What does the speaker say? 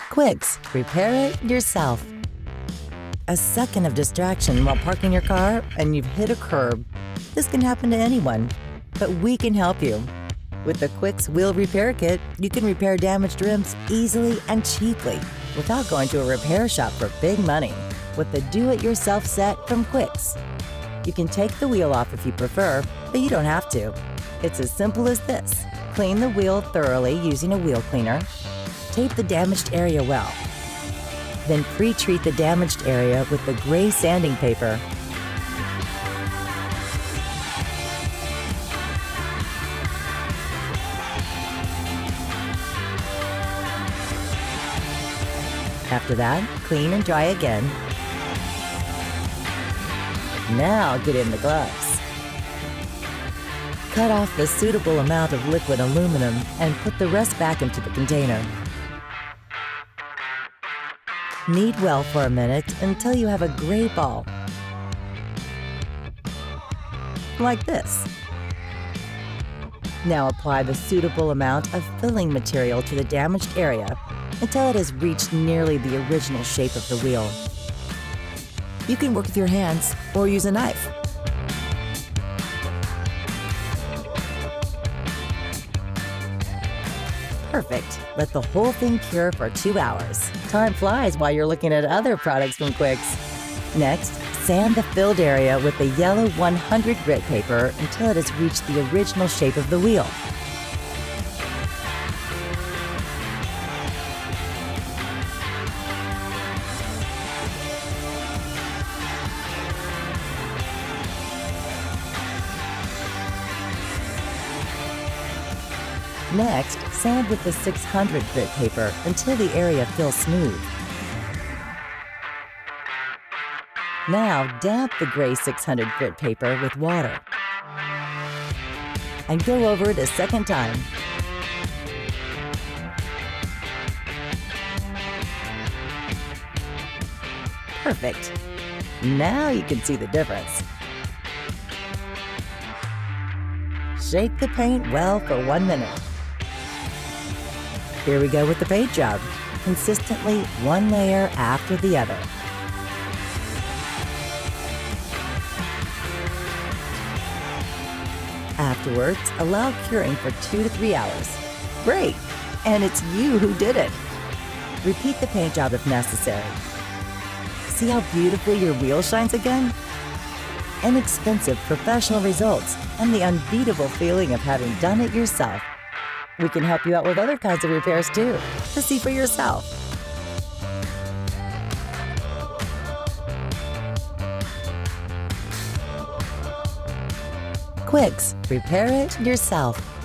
Quixx, repair it yourself. A second of distraction while parking your car and you've hit a curb. This can happen to anyone, but we can help you. With the Quixx Wheel Repair Kit, you can repair damaged rims easily and cheaply without going to a repair shop for big money. With the do-it-yourself set from Quixx. You can take the wheel off if you prefer, but you don't have to. It's as simple as this. Clean the wheel thoroughly using a wheel cleaner. Tape the damaged area well. Then pre-treat the damaged area with the gray sanding paper. After that, clean and dry again. Now get in the gloves. Cut off the suitable amount of liquid aluminum and put the rest back into the container. Knead well for a minute until you have a gray ball. Like this. Now apply the suitable amount of filling material to the damaged area until it has reached nearly the original shape of the wheel. You can work with your hands or use a knife. Perfect. Let the whole thing cure for 2 hours. Time flies while you're looking at other products from Quixx. Next, sand the filled area with the yellow 100 grit paper until it has reached the original shape of the wheel. Next, sand with the 600 grit paper until the area feels smooth. Now damp the gray 600 grit paper with water and go over it a second time. Perfect. Now you can see the difference. Shake the paint well for 1 minute. Here we go with the paint job, consistently one layer after the other. Afterwards, allow curing for 2 to 3 hours. Great! And it's you who did it! Repeat the paint job if necessary. See how beautifully your wheel shines again? Inexpensive professional results and the unbeatable feeling of having done it yourself. We can help you out with other kinds of repairs too, to see for yourself. Quixx, repair it yourself.